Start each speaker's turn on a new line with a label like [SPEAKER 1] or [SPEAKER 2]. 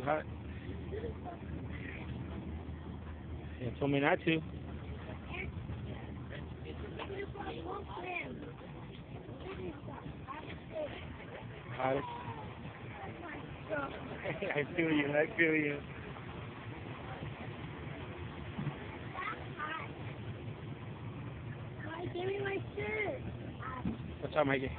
[SPEAKER 1] hot. You told me not to. Hottest. I feel you. I feel you.
[SPEAKER 2] Give me my shirt.
[SPEAKER 1] What's up, Mikey?